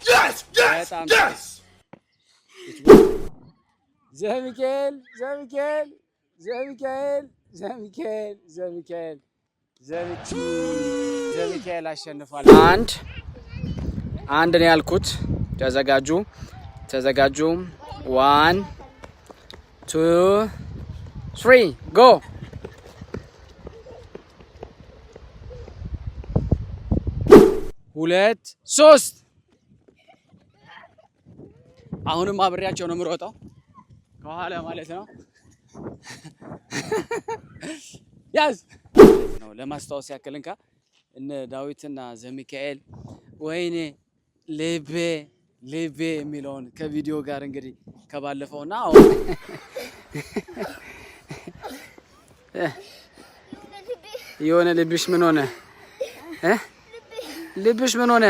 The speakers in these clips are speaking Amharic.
Yes! Yes! Yes! ዘሚካኤል ዘሚካኤል ዘሚካኤል ዘሚካኤል ዘሚካኤል ዘሚካኤል አሸንፏል። አንድ ነው ያልኩት። ተዘጋጁ 1 2 3 ጎ። ሁለት ሶስት። አሁንም አብሬያቸው ነው የምሮጠው ከኋላ ማለት ነው። ያዝ ነው ለማስታወስ ያክል እንካ እነ ዳዊትና ዘሚካኤል ወይኔ ልቤ የሚለውን ከቪዲዮ ጋር እንግዲህ ከባለፈውና አሁን የሆነ ልብሽ ምን ሆነ? ልብሽ ምን ሆነ?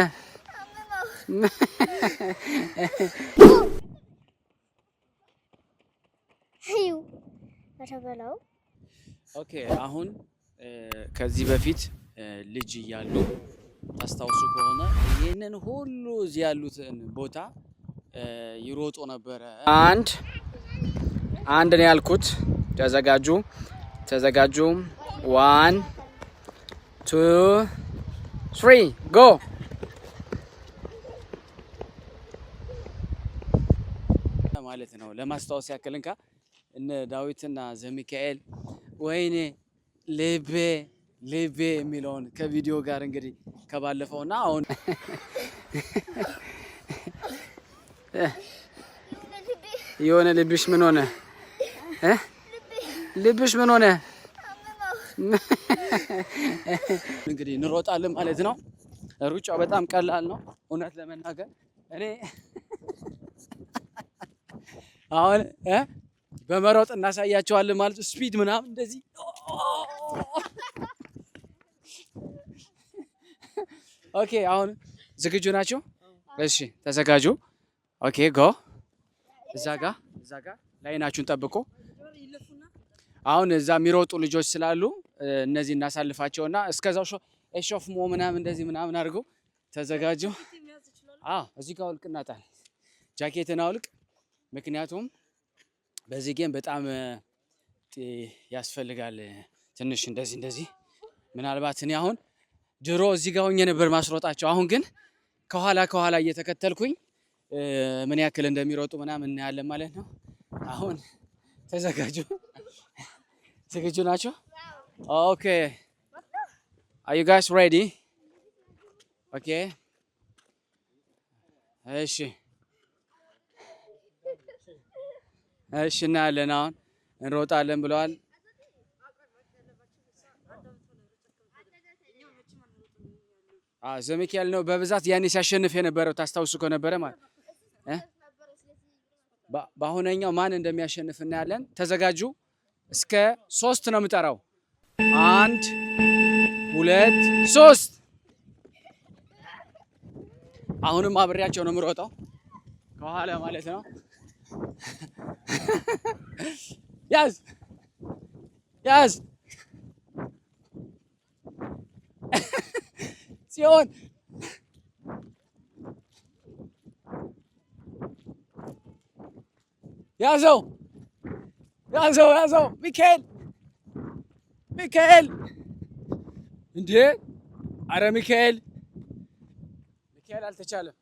ኦኬ አሁን ከዚህ በፊት ልጅ እያሉ ታስታውሱ ከሆነ ይህንን ሁሉ እዚህ ያሉትን ቦታ ይሮጡ ነበረ። አንድ ነው ያልኩት። ተዘጋጁ 1 2 3 ጎ። ማለት ነው ለማስታወስ ያክል እንካ እነ ዳዊትና ዘሚካኤል ወይኔ ልቤ የሚለውን ከቪዲዮ ጋር እንግዲህ ከባለፈውና አሁን የሆነ ልብሽ ምን ሆነ? ልብሽ ምን ሆነ? እንግዲህ እንሮጣለን ማለት ነው። ሩጫው በጣም ቀላል ነው እውነት ለመናገር እኔ አሁን በመሮጥ እናሳያቸዋለን ማለት ስፒድ ምናምን እንደዚህ። ኦኬ አሁን ዝግጁ ናቸው? እሺ ተዘጋጁ። ኦኬ ጎ። እዛ ጋ ላይናችሁን ጠብቁ። አሁን እዛ የሚሮጡ ልጆች ስላሉ እነዚህ እናሳልፋቸውና እስከዛው ኤሾፍሞ ምናምን እንደዚህ ምናምን አድርገው ተዘጋጁ። እዚህ ጋር አውልቅና ጣል። ጃኬትን አውልቅ። ምክንያቱም በዚህ ጌም በጣም ያስፈልጋል ትንሽ እንደዚህ ምናልባት እኔ አሁን ድሮ እዚህ ጋር ሆኜ ነበር ማስሮጣቸው። አሁን ግን ከኋላ እየተከተልኩኝ ምን ያክል እንደሚሮጡ ምናምን እናያለን ማለት ነው። አሁን ተዘጋጁ። ዝግጁ ናቸው? ኦኬ are you guys ready? ኦኬ እሺ እናያለን። አሁን እንሮጣለን ብለዋል። ዘሚካኤል ነው በብዛት ያኔ ሲያሸንፍ የነበረው ታስታውሱ ከነበረ ማለት በአሁነኛው ማን እንደሚያሸንፍ እናያለን። ተዘጋጁ። እስከ 3 ነው የምጠራው። 1 2 3። አሁንም አብሬያቸው ነው የምሮጠው ከኋላ ማለት ነው። ያዝ ሲሆን ያዘው ሚካኤል እንዴ! አረ ሚካኤል አልተቻለም።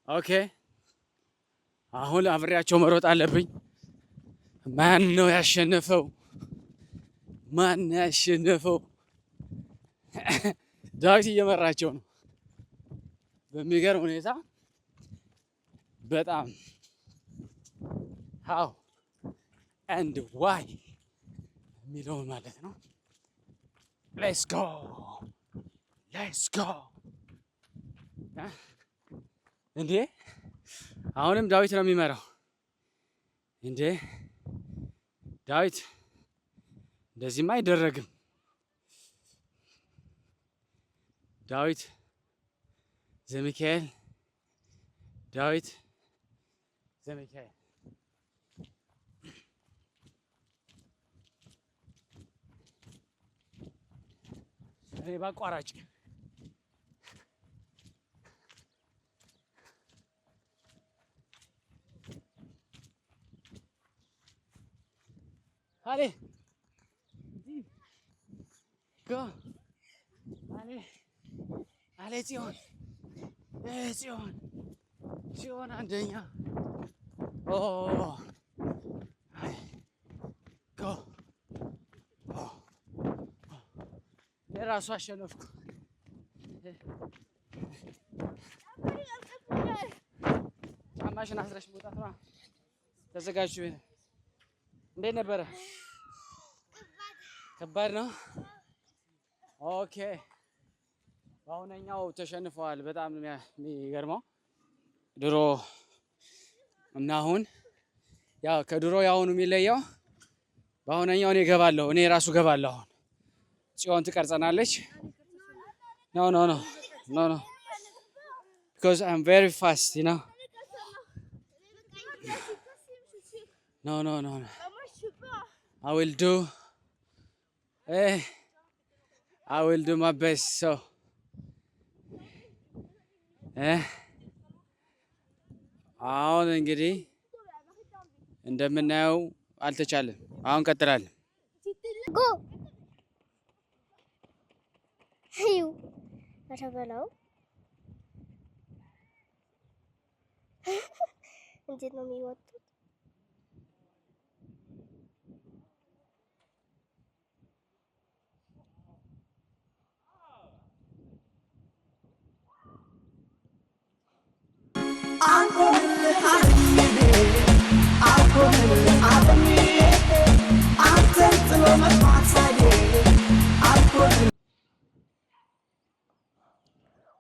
ኦኬ አሁን አብሬያቸው መሮጥ አለብኝ። ማን ነው ያሸነፈው? ዳዊት እየመራቸው ነው በሚገርም ሁኔታ በጣም how and why የሚለውን ማለት ነው። let's go እንዴ! አሁንም ዳዊት ነው የሚመራው። እንዴ ዳዊት እንደዚህማ አይደረግም። ዳዊት ዘሚካኤል እኔ ባቋራጭ allez. Go. Allez. Allez, Sion. Sion. Sion አንደኛ. Oh. Go. የራሱ አሸነፍኩ። ጫማሽን አስረሽ መውጣት ነው። ተዘጋጁ። እንዴት ነበረ? ከባድ ነው። ኦኬ በአሁነኛው ተሸንፈዋል። በጣም የሚገርመው ድሮ እና አሁን ያው ከድሮ ያሁኑ የሚለየው በአሁነኛው እኔ እገባለሁ። እኔ ራሱ እገባለሁ። አሁን ጽዮን ትቀርጸናለች። No, no, no, no, no. Because I'm very fast, you know. No, no, no, no. I will do. I will do my best. So. አሁን እንግዲህ እንደምናየው አልተቻለም። አሁን ቀጥላለን። ሂው ተበላው እንዴት ነው የሚወጡት?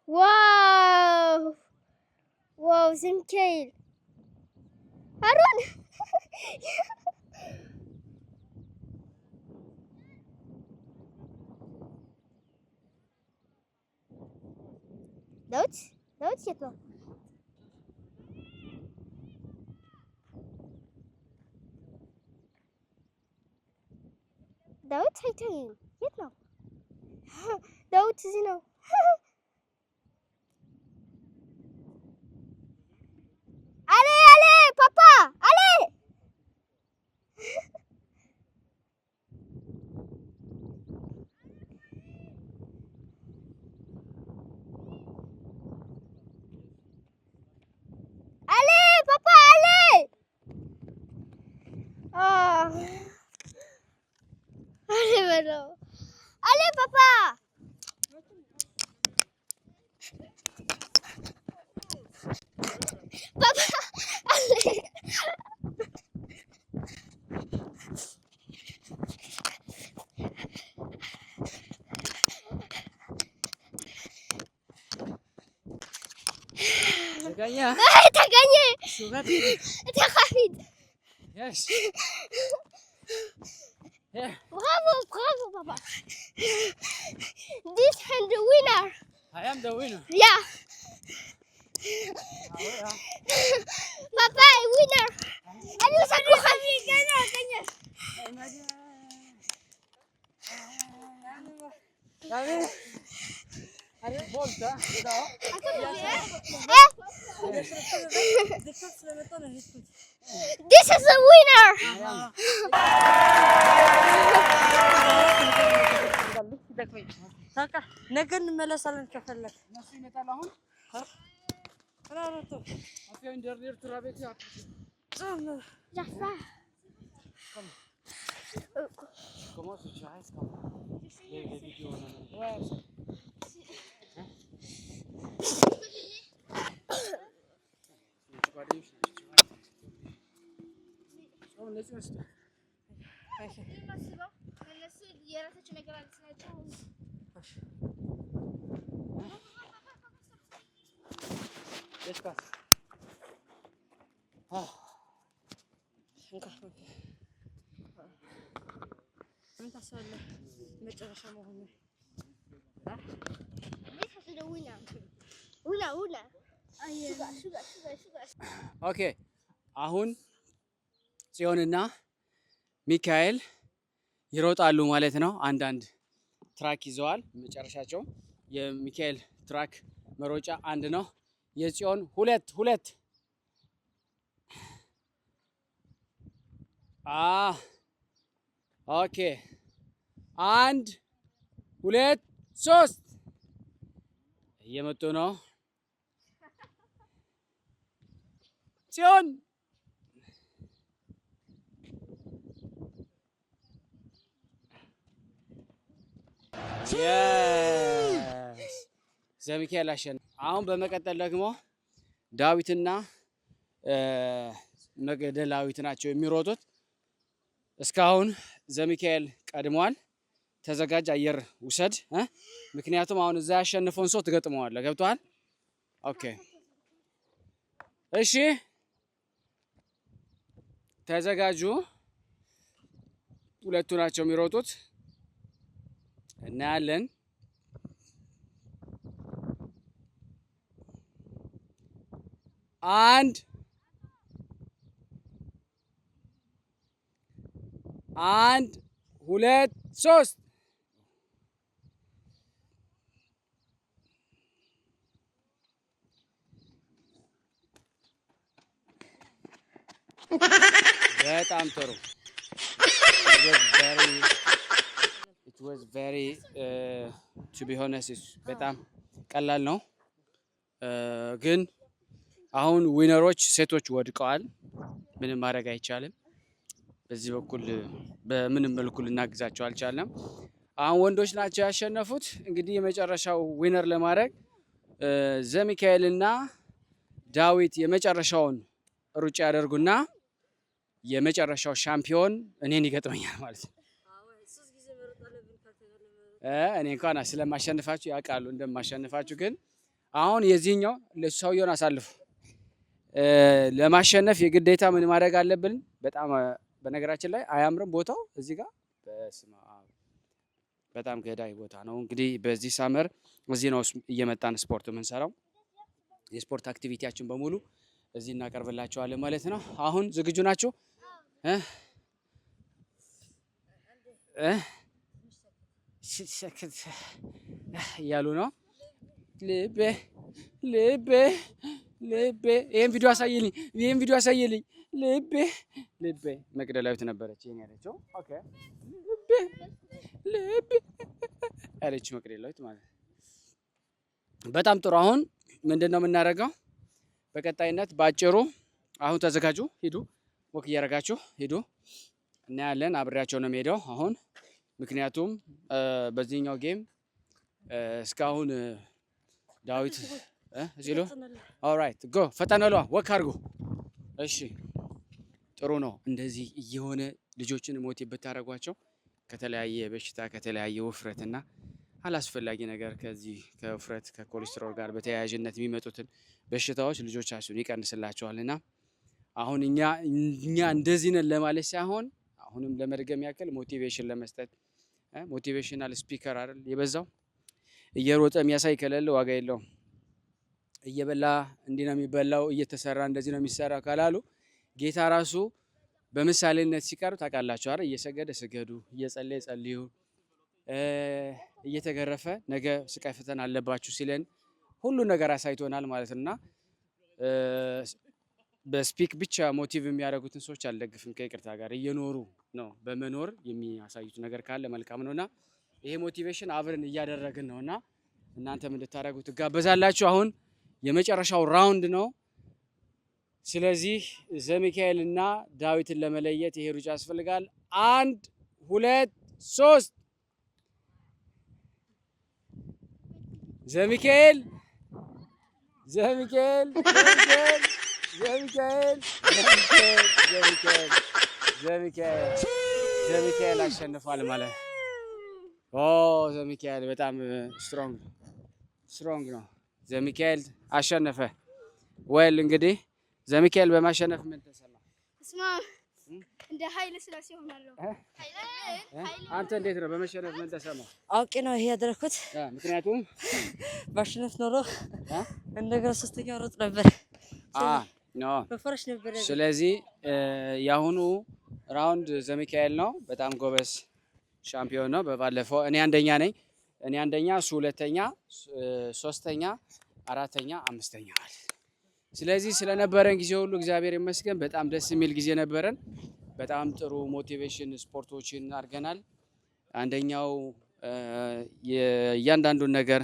ዋው ዋው ዝንኬል አሮን ዳዊት የት ነው? ዳዊት አይታይም። የት ነው ዳዊት? እዚህ ነው። አለ ፓፓ አለ ፓፓ አለ አለ በለው አለ ፓፓ ተገኘ ተካፊት Yes. Yeah. Bravo, Papa. This is the winner. I am the winner. Yeah. Oh, yeah. Papa, winner. Ano sa kuha? Kanya. Dami. Ano volta? Ito. This is the winner. ነገ እንመለሳለን ከፈለክ እነሱ ይመጣሉ። አሁን አራራቶ አፍያ ኢንተርኔት ትራቤት ያፕ Jaffa. Comment se chasse comme les vidéos ouais. ምን ታስባለህ? መጨረሻ መሆኑ ኦኬ አሁን ጽዮንና ሚካኤል ይሮጣሉ ማለት ነው። አንዳንድ ትራክ ይዘዋል። መጨረሻቸው የሚካኤል ትራክ መሮጫ አንድ ነው። የጽዮን ሁለት ኦኬ 1 2 3 እየመጡ ነው። ጽዮን ዘሚካኤል አሸነፈ። አሁን በመቀጠል ደግሞ ዳዊትና መቅደላዊት ናቸው የሚሮጡት። እስካሁን ዘሚካኤል ቀድሟል። ተዘጋጅ፣ አየር ውሰድ። ምክንያቱም አሁን እዛ ያሸነፈውን ሰው ትገጥመዋለህ። ገብቶሃል? ኦኬ እሺ፣ ተዘጋጁ። ሁለቱ ናቸው የሚሮጡት። እናያለን። አንድ ሁለት ሶስት በጣም ጥሩ። it was very to be honest በጣም ቀላል ነው፣ ግን አሁን ዊነሮች ሴቶች ወድቀዋል። ምንም ማድረግ አይቻልም። በዚህ በኩል በምንም መልኩ ልናግዛቸው አልቻለም። አሁን ወንዶች ናቸው ያሸነፉት። እንግዲህ የመጨረሻው ዊነር ለማድረግ ዘሚካኤልና ዳዊት የመጨረሻውን ሩጫ ያደርጉና የመጨረሻው ሻምፒዮን እኔን ይገጥመኛል ማለት ነው። እኔ እንኳን ስለማሸንፋችሁ ያውቃሉ እንደማሸንፋችሁ፣ ግን አሁን የዚህኛው ለሰውየውን አሳልፉ። ለማሸነፍ የግዴታ ምን ማድረግ አለብን? በጣም በነገራችን ላይ አያምርም ቦታው እዚህ ጋር በጣም ገዳይ ቦታ ነው። እንግዲህ በዚህ ሳመር እዚህ ነው እየመጣን ስፖርት የምንሰራው። የስፖርት አክቲቪቲያችን በሙሉ እዚህ እናቀርብላችኋለን ማለት ነው። አሁን ዝግጁ ናችሁ? እያሉ ነው። ልቤ ልቤ ልቤ ይሄን ቪዲዮ አሳየልኝ። ልቤ መቅደላዊት ነበረች ይሄን ያለችው። ኦኬ ልቤ ያለች መቅደላዊት ማለት በጣም ጥሩ። አሁን ምንድነው የምናደርገው? በቀጣይነት ባጭሩ አሁን ተዘጋጁ፣ ሂዱ፣ ወክ እያደረጋችሁ ሂዱ። እናያለን። አብሬያቸው ነው የምሄደው አሁን፣ ምክንያቱም በዚህኛው ጌም እስካሁን ዳዊት እዚሉ ኦልራይት ጎ ፈጠነሏ ወክ አድርጎ። እሺ ጥሩ ነው። እንደዚህ እየሆነ ልጆችን ሞቲቭ ብታደርጓቸው ከተለያየ በሽታ ከተለያየ ውፍረትና አላስፈላጊ ነገር ከዚህ ከውፍረት ከኮሌስትሮል ጋር በተያያዥነት የሚመጡትን በሽታዎች ልጆቻችሁን ይቀንስላቸዋልና አሁን እኛ እንደዚህ ነን ለማለት ሳይሆን አሁንም ለመድገም ያክል ሞቲቬሽን ለመስጠት ሞቲቬሽናል ስፒከር አይደል የበዛው። እየሮጠ የሚያሳይ ከሌለ ዋጋ የለውም። እየበላ እንዲህ ነው የሚበላው፣ እየተሰራ እንደዚህ ነው የሚሰራ ካላሉ ጌታ ራሱ በምሳሌነት ሲቀርብ ታውቃላችሁ አይደል? እየሰገደ ስገዱ፣ እየጸለየ ጸልዩ፣ እየተገረፈ ነገ ስቃይ ፈተና አለባችሁ ሲለን ሁሉ ነገር አሳይቶናል ማለት ነውና በስፒክ ብቻ ሞቲቭ የሚያደርጉትን ሰዎች አልደግፍም። ከይቅርታ ጋር እየኖሩ ነው በመኖር የሚያሳዩት ነገር ካለ መልካም ነውና ይሄ ሞቲቬሽን አብረን እያደረግን ነውና እናንተም እንድታደርጉ ትጋበዛላችሁ። አሁን የመጨረሻው ራውንድ ነው። ስለዚህ ዘሚካኤል እና ዳዊትን ለመለየት ይሄ ሩጫ ያስፈልጋል። 1 2 3 ዘሚካኤል አሸንፏል ማለት ነው። ዘሚካኤል በጣም ስትሮንግ ነው። ዘሚካኤል አሸነፈ። ወል እንግዲህ ዘሚካኤል በማሸነፍ ምን ተሰማ? እንደ ኃይል ስለዚህ ሆናለሁ። አንተ እንዴት ነው በመሸነፍ ምን ተሰማ? አውቄ ነው ይሄ ያደረኩት። ምክንያቱም ባሸነፍ ኖሮ እንደገና ሶስተኛው ሮጥ ነበር። ኖ በፈረሽ ነበር። ስለዚህ ያሁኑ ራውንድ ዘሚካኤል ነው። በጣም ጎበዝ ሻምፒዮን ነው። በባለፈው እኔ አንደኛ ነኝ። እሱ ሁለተኛ፣ ሶስተኛ፣ አራተኛ፣ አምስተኛ ማለት። ስለዚህ ስለነበረን ጊዜ ሁሉ እግዚአብሔር ይመስገን በጣም ደስ የሚል ጊዜ ነበረን። በጣም ጥሩ ሞቲቬሽን ስፖርቶችን አድርገናል። አንደኛው የእያንዳንዱን ነገር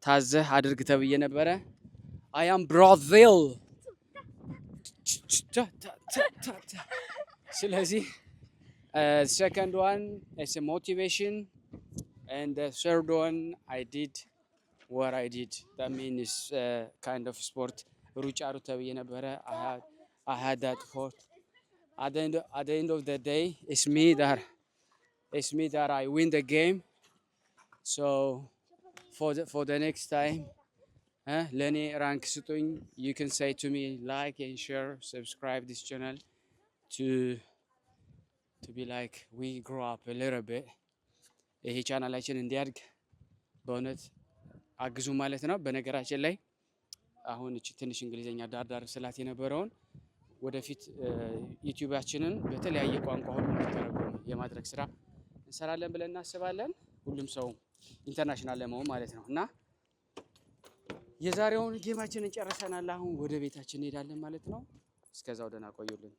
ታዘህ አድርግ ተብዬ ነበረ። I am Brazil ስለዚህ second one is a motivation and the third one I did what I did. That means kind of sport. ሩጫ ሩጥ ተብዬ ነበረ። I had that thought. At the end of the day, it's me that I win the game. So for the next time, ለኔ ራንክ ስጡኝ. You can say to me like and share, subscribe this channel to be like we grow up a little bit. ይሄ ቻናላችን እንዲያድግ በእውነት አግዙ ማለት ነው። በነገራችን ላይ አሁን እቺ ትንሽ እንግሊዘኛ ዳርዳር ስላት የነበረውን ወደፊት ዩቲዩባችንን በተለያየ ቋንቋ ሁሉ እንዲተረጎም የማድረግ ስራ እንሰራለን ብለን እናስባለን። ሁሉም ሰው ኢንተርናሽናል ለመሆን ማለት ነው። እና የዛሬውን ጌማችንን ጨርሰናል። አሁን ወደ ቤታችን እንሄዳለን ማለት ነው። እስከዛው ደህና ቆዩልን።